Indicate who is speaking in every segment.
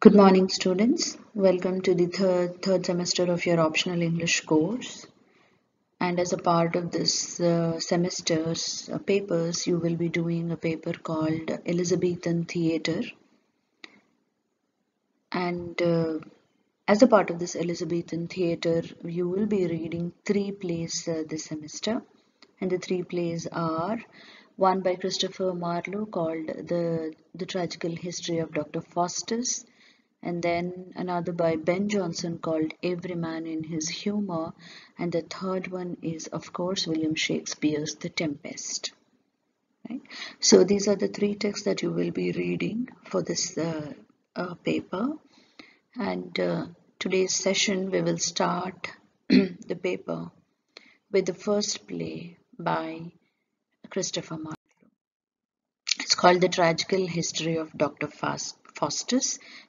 Speaker 1: Good morning, students. Welcome to the third semester of your optional English course. And as a part of this semester's papers, you will be doing a paper called Elizabethan Theatre. And as a part of this Elizabethan Theatre, you will be reading three plays this semester. And the three plays are one by Christopher Marlowe called The Tragical History of Dr. Faustus, and then another by Ben Jonson called Every Man in His Humor, and the third one is of course William Shakespeare's The Tempest. Right? So these are the three texts that you will be reading for this paper, and today's session we will start the paper with the first play by Christopher Marlowe. It's called The Tragical History of Dr. Faustus.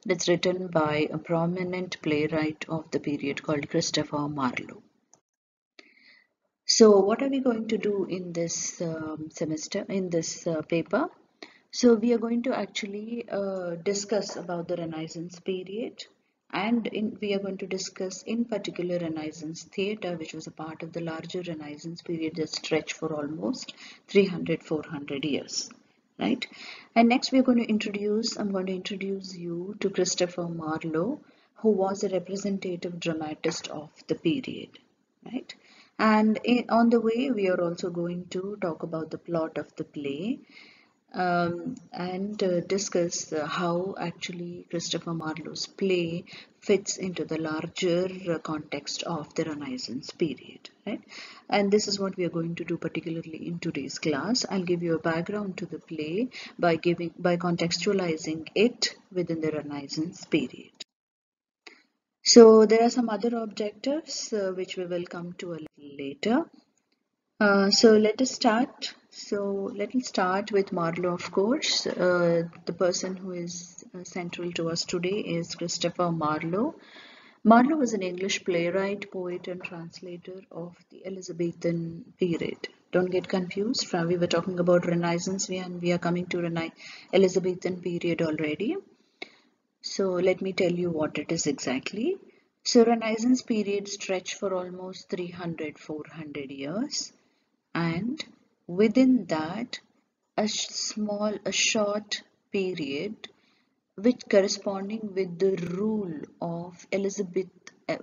Speaker 1: That's written by a prominent playwright of the period called Christopher Marlowe. So what are we going to do in this semester, in this paper? So we are going to actually discuss about the Renaissance period, and we are going to discuss in particular Renaissance theatre, which was a part of the larger Renaissance period that stretched for almost 300-400 years. Right? And next I'm going to introduce you to Christopher Marlowe, who was a representative dramatist of the period. Right? And on the way, we are also going to talk about the plot of the play, and discuss how actually Christopher Marlowe's play fits into the larger context of the Renaissance period, right? And this is what we are going to do particularly in today's class. I'll give you a background to the play by contextualizing it within the Renaissance period. So there are some other objectives which we will come to a little later. So let us start. So let me start with Marlowe, of course. The person who is central to us today is Christopher Marlowe. Marlowe was an English playwright, poet, and translator of the Elizabethan period. Don't get confused. We were talking about Renaissance and we are coming to Elizabethan period already. So let me tell you what it is exactly. So Renaissance period stretched for almost 300-400 years. And within that, a short period which corresponding with the rule of Elizabeth I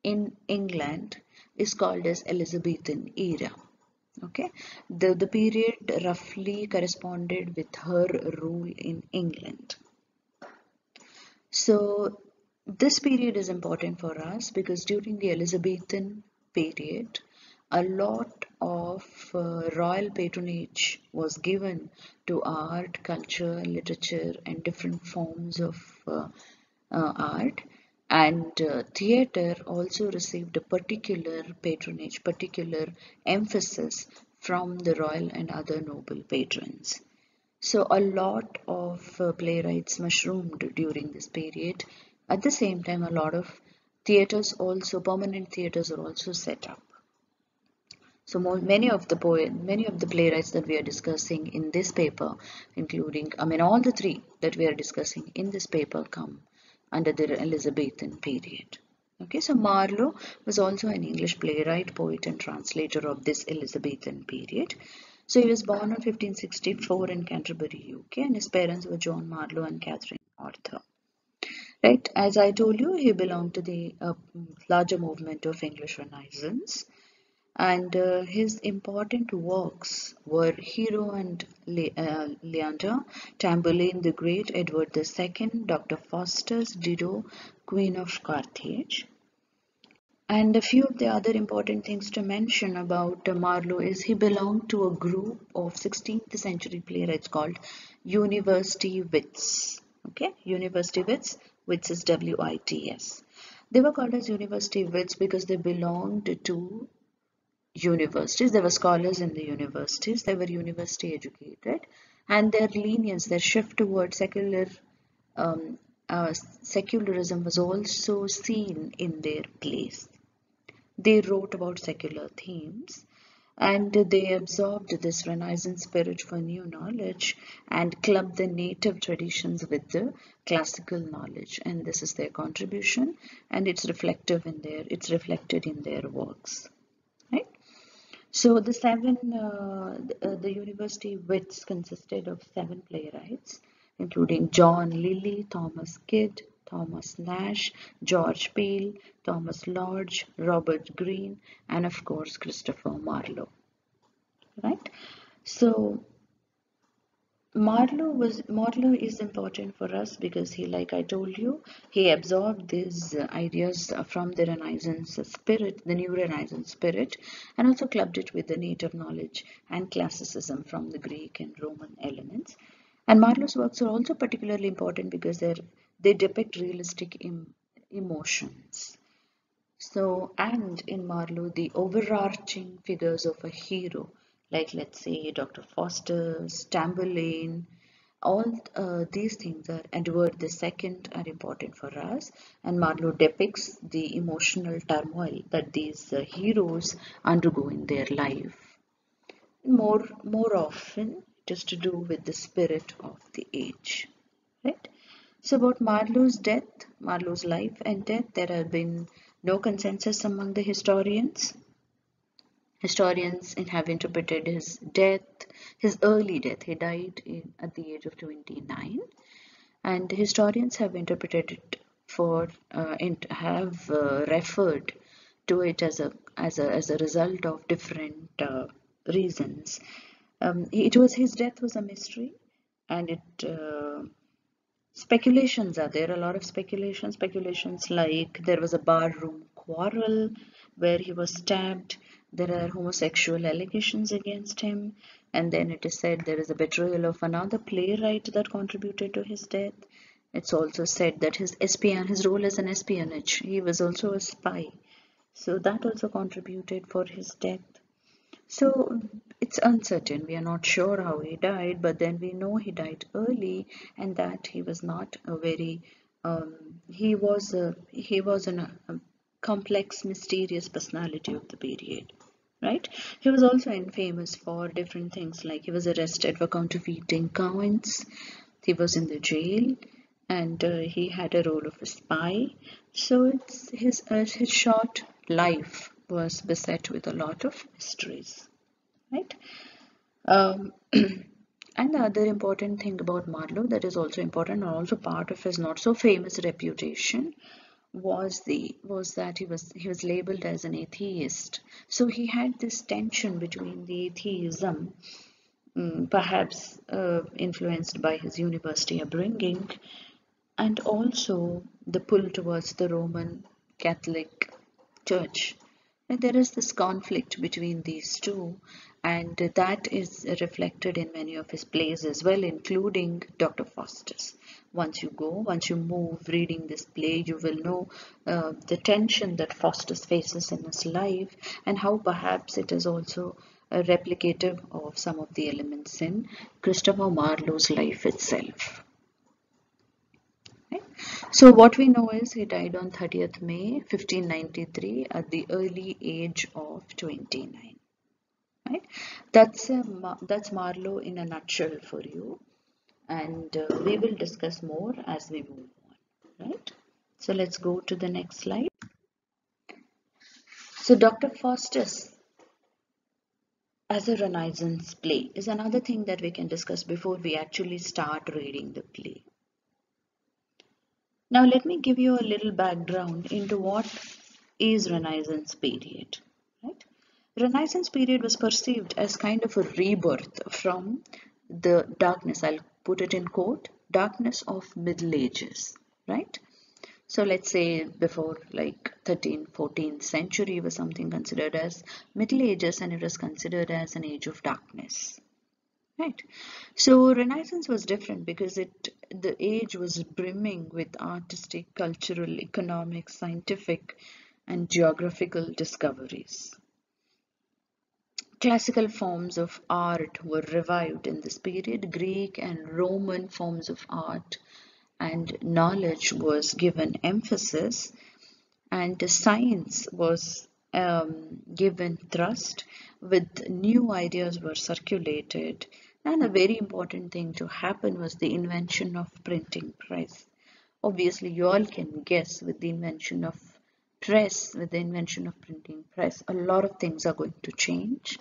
Speaker 1: in England is called as Elizabethan era. Okay, the period roughly corresponded with her rule in England. So this period is important for us because during the Elizabethan period, a lot of royal patronage was given to art, culture, literature, and different forms of art. And theatre also received a particular patronage, particular emphasis from the royal and other noble patrons. So a lot of playwrights mushroomed during this period. At the same time, a lot of permanent theaters are also set up. So many of the playwrights that we are discussing in this paper, including, all the three that we are discussing in this paper come under the Elizabethan period. Okay, so Marlowe was also an English playwright, poet, and translator of this Elizabethan period. So he was born in 1564 in Canterbury, UK, and his parents were John Marlowe and Catherine Arthur. Right, as I told you, he belonged to the larger movement of English Renaissance, and his important works were Hero and Leander, Tamburlaine the Great, Edward II, Dr. Faustus, Dido, Queen of Carthage. And a few of the other important things to mention about Marlowe is he belonged to a group of 16th century playwrights called University Wits. Okay, University Wits, Wits is W-I-T-S. They were called as University Wits because they belonged to universities. They were scholars in the universities. They were university educated, and their lenience, their shift towards secularism was also seen in their plays. They wrote about secular themes, and they absorbed this Renaissance spirit for new knowledge and clubbed the native traditions with the classical knowledge, and this is their contribution, and it's reflected in their works, right? So the university wits consisted of 7 playwrights, including John Lilly, Thomas Kidd, Thomas Nash, George Peele, Thomas Lodge, Robert Greene, and of course Christopher Marlowe. Right? So Marlowe is important for us because he, like I told you, he absorbed these ideas from the Renaissance spirit, the new Renaissance spirit, and also clubbed it with the native knowledge and classicism from the Greek and Roman elements. And Marlowe's works are also particularly important because they depict realistic emotions. So, and in Marlowe, the overarching figures of a hero, like let's say Dr. Faustus, Tamburlaine, all these things are Edward II are important for us, and Marlowe depicts the emotional turmoil that these heroes undergo in their life. More often, it is to do with the spirit of the age, right? So about Marlowe's life and death, there have been no consensus among the historians. Historians have interpreted his death, his early death. He died at the age of 29, and historians have interpreted it and have referred to it as a result of different reasons. His death was a mystery, and speculations are there, a lot of speculations like there was a barroom quarrel where he was stabbed, there are homosexual allegations against him, and then it is said there is a betrayal of another playwright that contributed to his death. It's also said that his role as an espionage, he was also a spy, so that also contributed for his death. So it's uncertain. We are not sure how he died, but then we know he died early, and that he was not a very he was a complex, mysterious personality of the period. Right? He was also famous for different things, like he was arrested for counterfeiting coins. He was in the jail, and he had a role of a spy. So it's his short life was beset with a lot of mysteries, right? Um, and the other important thing about Marlowe that is also important and also part of his not so famous reputation was that he was labeled as an atheist. So he had this tension between the atheism, perhaps influenced by his university upbringing, and also the pull towards the Roman Catholic Church. And there is this conflict between these two, and that is reflected in many of his plays as well, including Dr. Faustus. Once you move reading this play, you will know the tension that Faustus faces in his life and how perhaps it is also a replicative of some of the elements in Christopher Marlowe's life itself. So what we know is he died on 30th May 1593 at the early age of 29. Right? That's Marlowe in a nutshell for you, and we will discuss more as we move on. Right? So let's go to the next slide. So Dr. Faustus as a Renaissance play is another thing that we can discuss before we actually start reading the play. Now let me give you a little background into what is Renaissance period. Right? Renaissance period was perceived as kind of a rebirth from the darkness, I'll put it in quote, darkness of Middle Ages, right? So let's say before like 13th, 14th century was something considered as Middle Ages, and it was considered as an age of darkness. Right. So Renaissance was different because the age was brimming with artistic, cultural, economic, scientific, and geographical discoveries. Classical forms of art were revived in this period. Greek and Roman forms of art and knowledge was given emphasis, and science was given thrust, with new ideas were circulated, and a very important thing to happen was the invention of printing press. Obviously, you all can guess, with the invention of with the invention of printing press, a lot of things are going to change.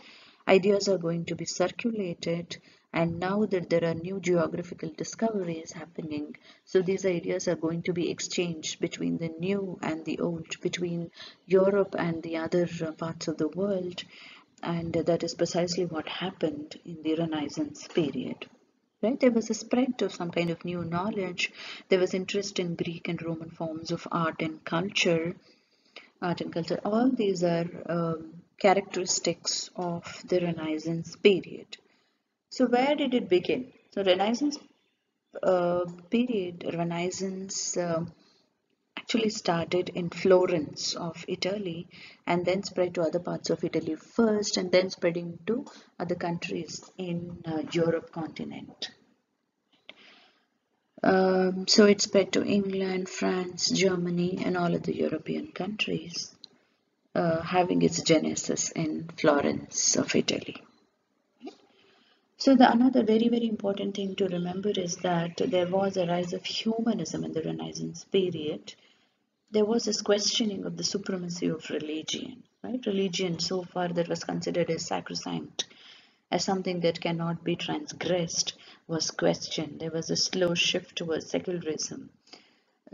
Speaker 1: Ideas are going to be circulated, and now that there are new geographical discoveries happening, so these ideas are going to be exchanged between the new and the old, between Europe and the other parts of the world, and that is precisely what happened in the Renaissance period. Right? There was a spread of some kind of new knowledge. There was interest in Greek and Roman forms of art and culture. Art and culture, all these are characteristics of the Renaissance period. So where did it begin? So Renaissance actually started in Florence of Italy, and then spread to other parts of Italy first, and then spreading to other countries in Europe continent. So it spread to England, France, Germany, and all of the European countries, having its genesis in Florence of Italy. So another very, very important thing to remember is that there was a rise of humanism in the Renaissance period. There was this questioning of the supremacy of religion, right? Religion so far that was considered as sacrosanct, as something that cannot be transgressed, was questioned. There was a slow shift towards secularism.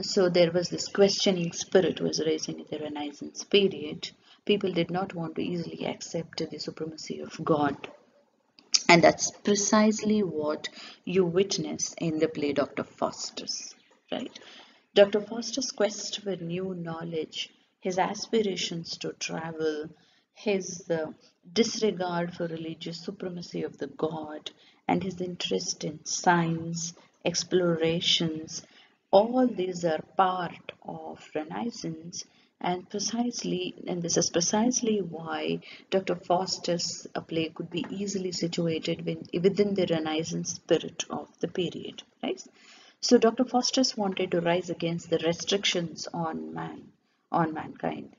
Speaker 1: So there was this questioning spirit was rising in the Renaissance period. People did not want to easily accept the supremacy of God. And that's precisely what you witness in the play Dr. Faustus, right? Dr. Faustus' quest for new knowledge, his aspirations to travel, his disregard for religious supremacy of the god, and his interest in science, explorations, all these are part of Renaissance, and this is precisely why Dr. Faustus play could be easily situated within the Renaissance spirit of the period, right? So Dr. Faustus wanted to rise against the restrictions on mankind,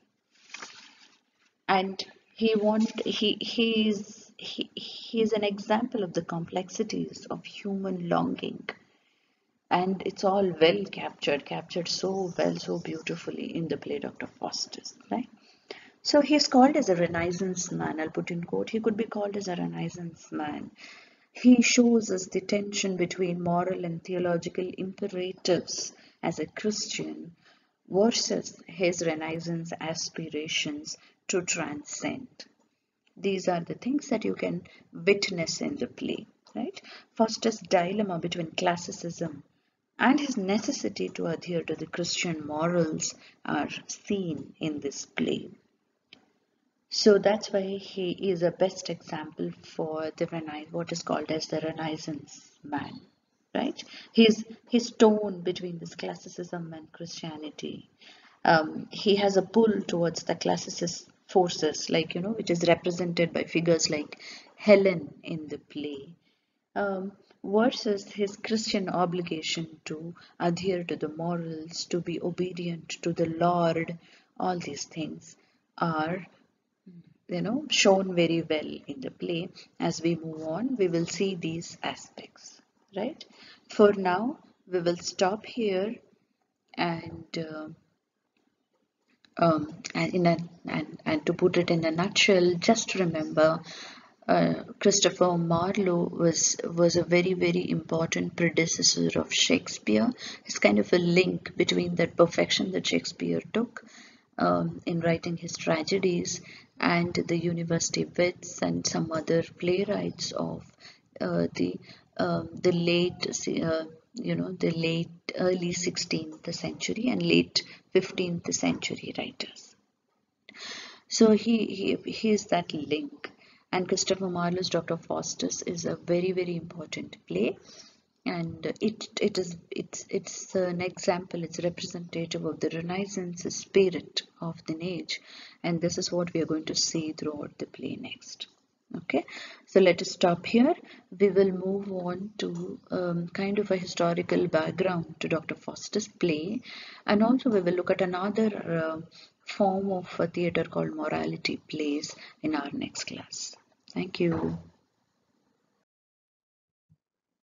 Speaker 1: and he is an example of the complexities of human longing, and it's all well captured so well, so beautifully in the play Dr. Faustus, right? So he's called as a Renaissance man. I'll put in quote. He could be called as a Renaissance man. He shows us the tension between moral and theological imperatives as a Christian versus his Renaissance aspirations to transcend. These are the things that you can witness in the play, right? Faustus' dilemma between classicism and his necessity to adhere to the Christian morals are seen in this play. So that's why he is a best example for what is called as the Renaissance man, right? His tone between this classicism and Christianity. He has a pull towards the classicist forces, like which is represented by figures like Helen in the play, versus his Christian obligation to adhere to the morals, to be obedient to the Lord. All these things are shown very well in the play. As we move on, we will see these aspects, right? For now, we will stop here, and and to put it in a nutshell, just remember, Christopher Marlowe was a very, very important predecessor of Shakespeare. It's kind of a link between that perfection that Shakespeare took in writing his tragedies, and the university wits and some other playwrights of the late early 16th century and late 15th century writers. So he is that link, and Christopher Marlowe's Dr. Faustus is a very, very important play, and it's an example, it's representative of the Renaissance spirit of the age, and this is what we are going to see throughout the play next. Okay, so let us stop here. We will move on to kind of a historical background to Dr. Faustus' play, and also we will look at another form of a theatre called morality plays in our next class. Thank you.